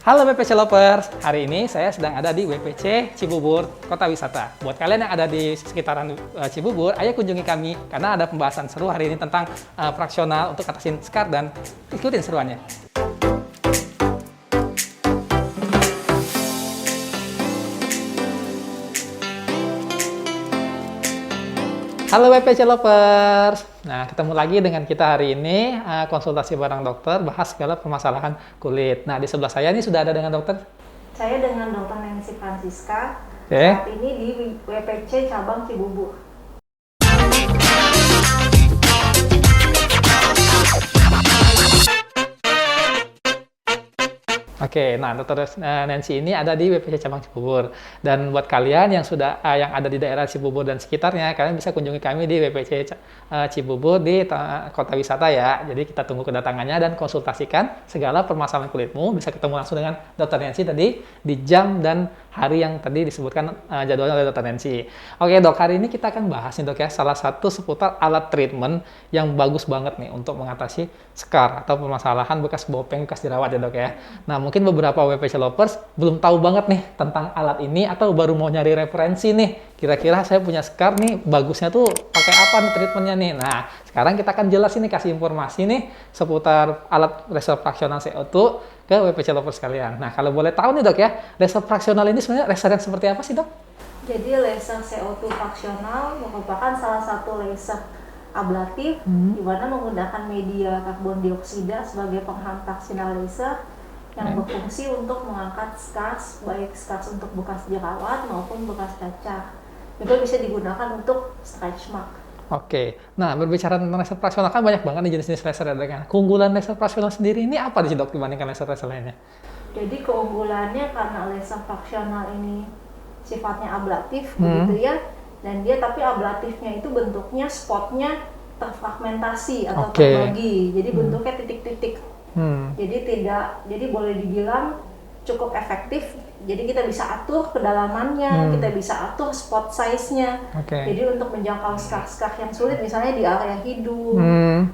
Halo WPC Lovers, hari ini saya sedang ada di WPC Cibubur, Kota Wisata. Buat kalian yang ada di sekitaran Cibubur, ayo kunjungi kami karena ada pembahasan seru hari ini tentang fraksional untuk atasin scar dan ikutin seruannya. Halo WPC Lovers, nah ketemu lagi dengan kita hari ini konsultasi bareng dokter, bahas segala permasalahan kulit. Nah di sebelah saya ini sudah ada dengan dokter. Saya dengan Dr. Nancy Francisca, Oke. saat ini di WPC Cabang Cibubur. Oke, nah Dr. Nancy ini ada di WPC Cabang Cibubur. Dan buat kalian yang sudah yang ada di daerah Cibubur dan sekitarnya, kalian bisa kunjungi kami di WPC Cibubur di Kota Wisata ya. Jadi kita tunggu kedatangannya dan konsultasikan segala permasalahan kulitmu. Bisa ketemu langsung dengan Dr. Nancy tadi di jam dan hari yang tadi disebutkan jadwalnya oleh Dr. Nancy. Oke dok, hari ini kita akan bahas nih dok ya, salah satu seputar alat treatment yang bagus banget nih untuk mengatasi scar atau permasalahan bekas bopeng, bekas jerawat ya dok ya. Nah mungkin beberapa WPC Lovers belum tahu banget nih tentang alat ini atau baru mau nyari referensi nih. Kira-kira saya punya scar nih, bagusnya tuh pakai apa nih treatmentnya nih. Nah sekarang kita akan jelasin nih, kasih informasi nih seputar alat laser fraksional CO2 ke WPC Lovers sekalian. Nah kalau boleh tahu nih dok ya, laser fraksional ini sebenarnya laser yang seperti apa sih dok? Jadi laser CO2 fraksional merupakan salah satu laser ablatif di mana menggunakan media karbon dioksida sebagai penghantar sinar laser yang berfungsi untuk mengangkat scars, baik scars untuk bekas jerawat maupun bekas cacar. Juga bisa digunakan untuk stretch mark. Oke, nah berbicara tentang laser fraksional kan banyak banget nih jenis-jenis laser ya dok ya. Keunggulan laser fraksional sendiri ini apa sih dok dibandingkan laser-laser lainnya? Jadi keunggulannya karena laser fraksional ini sifatnya ablatif begitu ya, dan dia tapi ablatifnya itu bentuknya spotnya terfragmentasi atau terbagi, jadi bentuknya titik-titik. Jadi boleh dibilang cukup efektif. Jadi kita bisa atur kedalamannya, kita bisa atur spot size-nya. Jadi untuk menjangkau scar-scar yang sulit, misalnya di area hidung,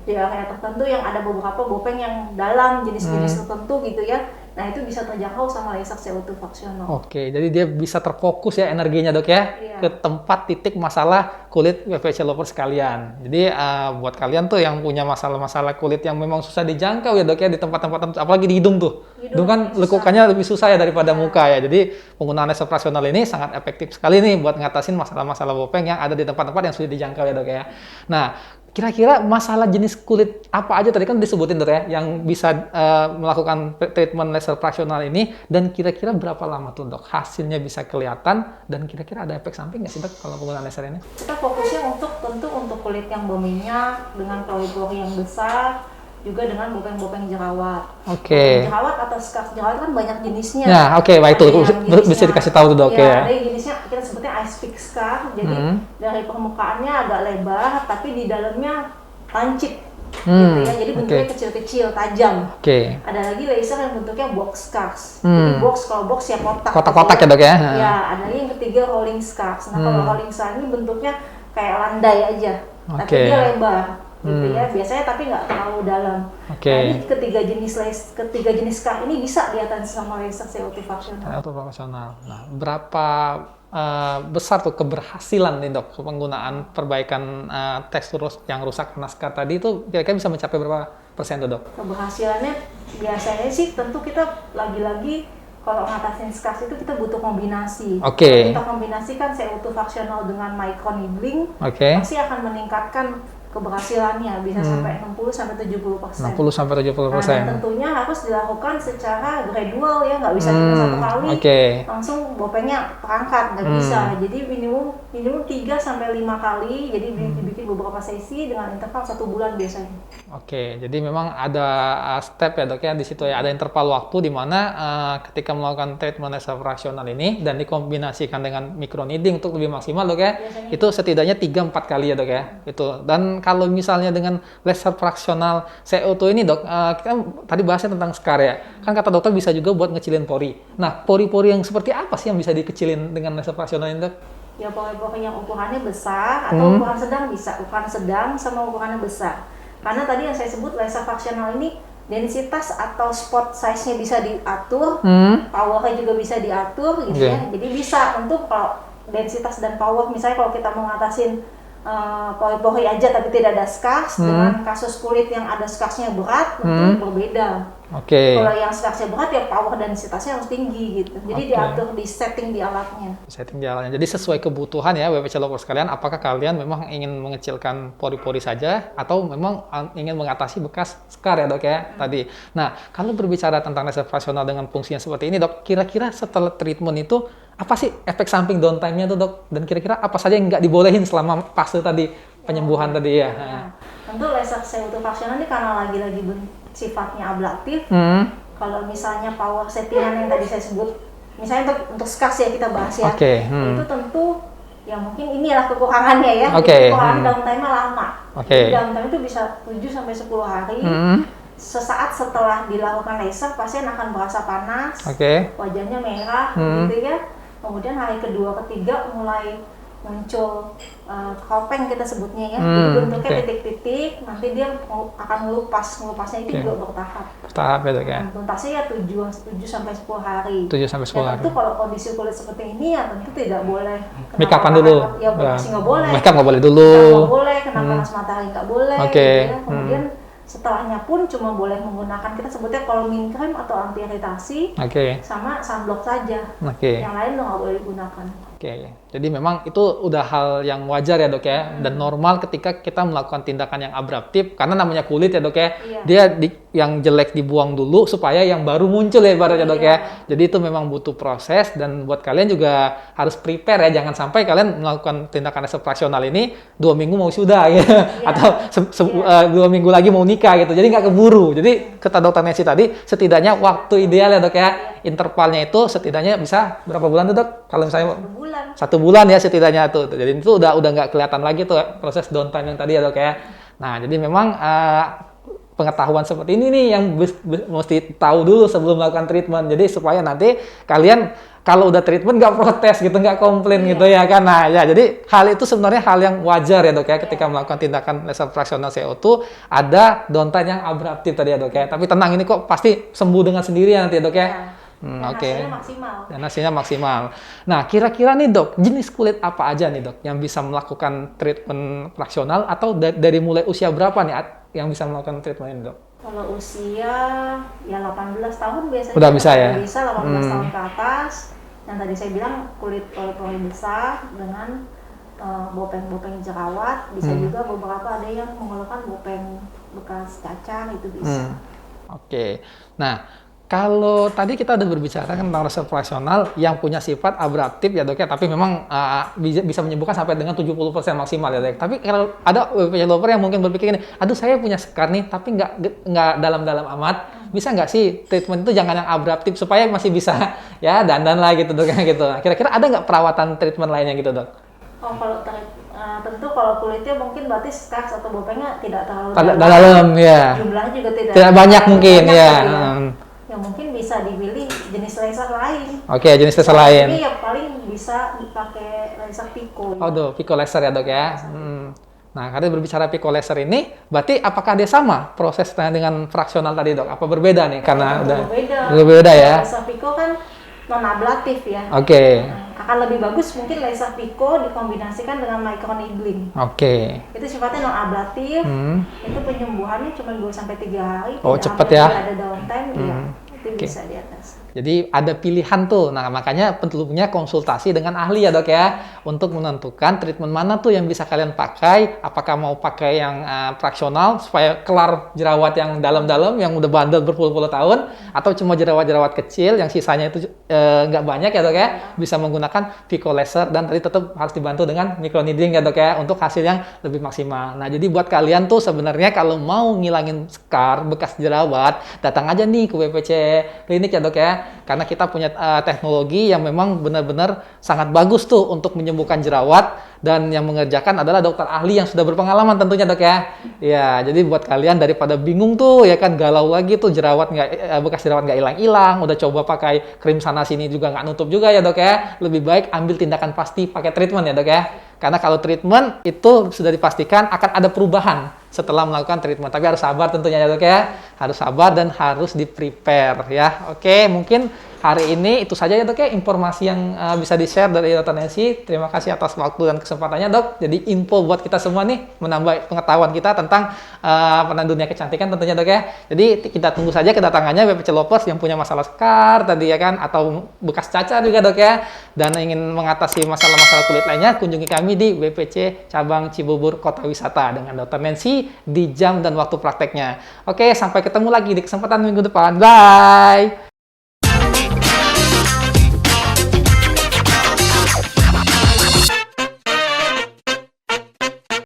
di area tertentu yang ada beberapa bopeng yang dalam, jenis-jenis tertentu gitu ya. Nah itu bisa terjangkau sama laser CO2 fraksional. Oke, jadi dia bisa terfokus ya energinya dok ya, ke tempat titik masalah kulit WPC Lovers sekalian. Jadi buat kalian tuh yang punya masalah-masalah kulit yang memang susah dijangkau ya dok ya, di tempat-tempat apalagi di hidung tuh. Hidung kan lekukannya lebih susah ya daripada muka ya. Jadi penggunaan laser fraksional ini sangat efektif sekali nih buat ngatasin masalah-masalah bopeng yang ada di tempat-tempat yang sulit dijangkau ya dok ya. Nah kira-kira masalah jenis kulit apa aja tadi kan disebutin dok ya yang bisa melakukan treatment laser fraksional ini, dan kira-kira berapa lama tuh dok hasilnya bisa kelihatan, dan kira-kira ada efek samping nggak sih dok kalau penggunaan laser ini? Kita fokusnya tentu untuk kulit yang berminyak dengan pori-pori yang besar, juga dengan bopeng-bopeng jerawat. Bopeng jerawat atau scar jerawat kan banyak jenisnya. Nah, baik itu bisa dikasih tahu tuh dok ya. Ada jenisnya kita sebutnya ice pick scar. Jadi dari permukaannya agak lebar, tapi di dalamnya lancip, gitu ya. Jadi bentuknya kecil-kecil, tajam. Ada lagi laser yang bentuknya box scars. Jadi kalau box ya kotak. Kotak-kotak ya dok ya. Ya, ada lagi yang ketiga rolling scars. Nah kalau rolling scar ini bentuknya kayak landai aja, tapi dia lebar. Gitu ya, biasanya tapi nggak terlalu dalam. Jadi ketiga jenis scar ini bisa diatasi sama laser CO2 fraksional. Nah, berapa besar tuh keberhasilan nih dok penggunaan perbaikan tekstur yang rusak karena scar tadi itu kira-kira bisa mencapai berapa persen tuh dok? Keberhasilannya biasanya sih tentu kita lagi-lagi kalau ngatasin scars itu kita butuh kombinasi. Kalau kita kombinasikan CO2 fraksional dengan micro needling, pasti akan meningkatkan keberhasilannya bisa sampai 60-70%. 60-70%. Nah, tentunya harus dilakukan secara gradual ya, nggak bisa cuma satu kali langsung bopengnya terangkat, nggak bisa. Jadi minimum 3-5 kali, jadi dibikin beberapa sesi dengan interval 1 bulan biasanya. Jadi memang ada step ya dok ya di situ ya, ada interval waktu di mana ketika melakukan treatment laser fraksional ini dan dikombinasikan dengan micro needling untuk lebih maksimal dok ya, biasanya itu setidaknya 3-4 kali ya dok ya. Itu. Dan kalau misalnya dengan laser fraksional CO2 ini dok, kita tadi bahasnya tentang scar ya, kan kata dokter bisa juga buat ngecilin pori. Nah pori-pori yang seperti apa sih yang bisa dikecilin dengan laser fraksional ini dok? Ya pori-pori yang ukurannya besar atau ukuran sedang bisa, ukuran sedang sama ukurannya besar. Karena tadi yang saya sebut laser fraksional ini densitas atau spot size-nya bisa diatur, power-nya juga bisa diatur gitu ya. Jadi bisa untuk kalau densitas dan power, misalnya kalau kita mau ngatasin pori-pori aja tapi tidak ada skas, dengan kasus kulit yang ada skasnya berat tentu berbeda. Kalau yang skasnya berat ya power densitasnya harus tinggi gitu. Jadi diatur di setting di alatnya. Jadi sesuai kebutuhan ya WPC Lovers sekalian, apakah kalian memang ingin mengecilkan pori-pori saja atau memang ingin mengatasi bekas skar ya dok ya tadi. Nah, kalau berbicara tentang laser fractional dengan fungsinya seperti ini dok, kira-kira setelah treatment itu apa sih efek samping downtime-nya tuh dok? Dan kira-kira apa saja yang nggak dibolehin selama fase tadi penyembuhan tadi ya? Tentu laser CO2 fractional ini karena lagi-lagi sifatnya ablatif. Kalau misalnya power settingan yang tadi saya sebut, misalnya untuk skas ya kita bahas ya, itu tentu ya mungkin inilah kekurangannya ya. Kekurangan downtime-nya lama. Jadi downtime itu bisa 7-10 hari. Sesaat setelah dilakukan laser, pasien akan merasa panas, wajahnya merah, gitu ya. Kemudian hari kedua, ketiga mulai muncul kopeng kita sebutnya ya. Jadi bentuknya titik-titik, nanti dia akan ngelupasnya itu juga bertahap. Bertahap ya dok ya. Tuntasnya ya 7-10 hari. 7-10 hari. Tentu kalau kondisi kulit seperti ini ya tentu tidak boleh. Make upan dulu. Ya masih nggak boleh. Make up nggak boleh dulu. Nggak boleh, kena panas matahari nggak boleh. Gitu ya. Kemudian setelahnya pun cuma boleh menggunakan, kita sebutnya colmin cream atau anti iritasi, sama sunblock saja. Yang lain udah nggak boleh digunakan. Jadi memang itu udah hal yang wajar ya dok ya, dan normal ketika kita melakukan tindakan yang abruptif, karena namanya kulit ya dok ya, dia yang jelek dibuang dulu supaya yang baru muncul ya ibaratnya dok ya. Jadi itu memang butuh proses, dan buat kalian juga harus prepare ya, jangan sampai kalian melakukan tindakan laser fractional ini 2 minggu mau sudah ya, atau 2 minggu lagi mau nikah gitu, jadi nggak keburu. Jadi kata dokter Nancy tadi, setidaknya waktu ideal ya dok ya, intervalnya itu setidaknya bisa berapa bulan tuh dok? Kalau misalnya 1 bulan ya setidaknya tuh. Jadi itu udah nggak kelihatan lagi tuh proses downtime yang tadi ya dok ya. Nah jadi memang pengetahuan seperti ini nih yang mesti tahu dulu sebelum melakukan treatment. Jadi supaya nanti kalian kalau udah treatment nggak protes gitu, nggak komplain gitu ya kan. Nah ya jadi hal itu sebenarnya hal yang wajar ya dok ya, ketika melakukan tindakan laser fractional CO2 ada downtime yang abruptif tadi ya dok ya. Tapi tenang, ini kok pasti sembuh dengan sendirinya nanti ya dok ya. Dan hasilnya maksimal. Nah, kira-kira nih dok, jenis kulit apa aja nih dok yang bisa melakukan treatment fractional, atau dari mulai usia berapa nih yang bisa melakukan treatment ini dok? Kalau usia ya 18 tahun biasanya. Udah bisa ya? Bisa 18 tahun ke atas. Yang tadi saya bilang kulit pori-pori besar dengan bopeng-bopeng jerawat. Bisa juga beberapa ada yang mengeluhkan bopeng bekas kacang, itu bisa. Nah, kalau tadi kita udah berbicara tentang laser fractional yang punya sifat abruptif ya dok ya, tapi memang bisa menyembuhkan sampai dengan 70% maksimal ya dok. Tapi kalau ada WPC lover yang mungkin berpikir ini, aduh saya punya scar nih tapi nggak dalam-dalam amat, bisa nggak sih treatment itu jangan yang abruptif supaya masih bisa ya dandan lah gitu dok ya gitu. Nah, kira-kira ada nggak perawatan treatment lainnya gitu dok? Kalau tentu kalau kulitnya mungkin berarti scars atau bopengnya tidak terlalu dalam ya. Jumlahnya juga tidak banyak mungkin ya. Ya mungkin bisa dipilih jenis laser lain. Jenis laser lain. Tapi yang paling bisa dipakai laser pico. Pico laser ya dok ya. Nah, karena berbicara pico laser ini, berarti apakah dia sama prosesnya dengan fraksional tadi dok? Apa berbeda nih? Karena berbeda ya. Laser pico kan non ablatif ya. Akan lebih bagus mungkin laser pico dikombinasikan dengan microneedling. Itu sifatnya non ablatif. Itu penyembuhannya cuma 2-3 hari. Cepat ya. Tidak ada downtime ya. Itu bisa di atas. Jadi ada pilihan tuh. Nah, makanya perlunya konsultasi dengan ahli ya dok ya, untuk menentukan treatment mana tuh yang bisa kalian pakai. Apakah mau pakai yang fraksional supaya kelar jerawat yang dalam-dalam yang udah bandel berpuluh-puluh tahun, atau cuma jerawat-jerawat kecil yang sisanya itu nggak banyak ya dok ya, bisa menggunakan pico laser, dan tadi tetap harus dibantu dengan microneedling ya dok ya, untuk hasil yang lebih maksimal. Nah, jadi buat kalian tuh sebenarnya kalau mau ngilangin scar bekas jerawat, datang aja nih ke WPC klinik ya dok ya. Karena kita punya teknologi yang memang benar-benar sangat bagus tuh untuk menyembuhkan jerawat, dan yang mengerjakan adalah dokter ahli yang sudah berpengalaman tentunya dok ya. Ya, jadi buat kalian daripada bingung tuh ya kan, galau lagi tuh bekas jerawat nggak hilang-hilang, udah coba pakai krim sana sini juga nggak nutup juga ya dok ya. Lebih baik ambil tindakan pasti pakai treatment ya dok ya. Karena kalau treatment itu sudah dipastikan akan ada perubahan setelah melakukan treatment. Tapi harus sabar tentunya ya dok ya. Harus sabar dan harus di-prepare ya. Oke, mungkin hari ini itu saja ya dok ya informasi yang bisa di-share dari Dr. Nancy. Terima kasih atas waktu dan kesempatannya dok. Jadi info buat kita semua nih, menambah pengetahuan kita tentang dunia kecantikan tentunya dok ya. Jadi kita tunggu saja kedatangannya BPC Lovers yang punya masalah scar tadi ya kan, atau bekas cacar juga dok ya. Dan ingin mengatasi masalah-masalah kulit lainnya, kunjungi kami di BPC Cabang Cibubur Kota Wisata dengan Dr. Nancy di jam dan waktu prakteknya. Oke, sampai ketemu lagi di kesempatan minggu depan. Bye!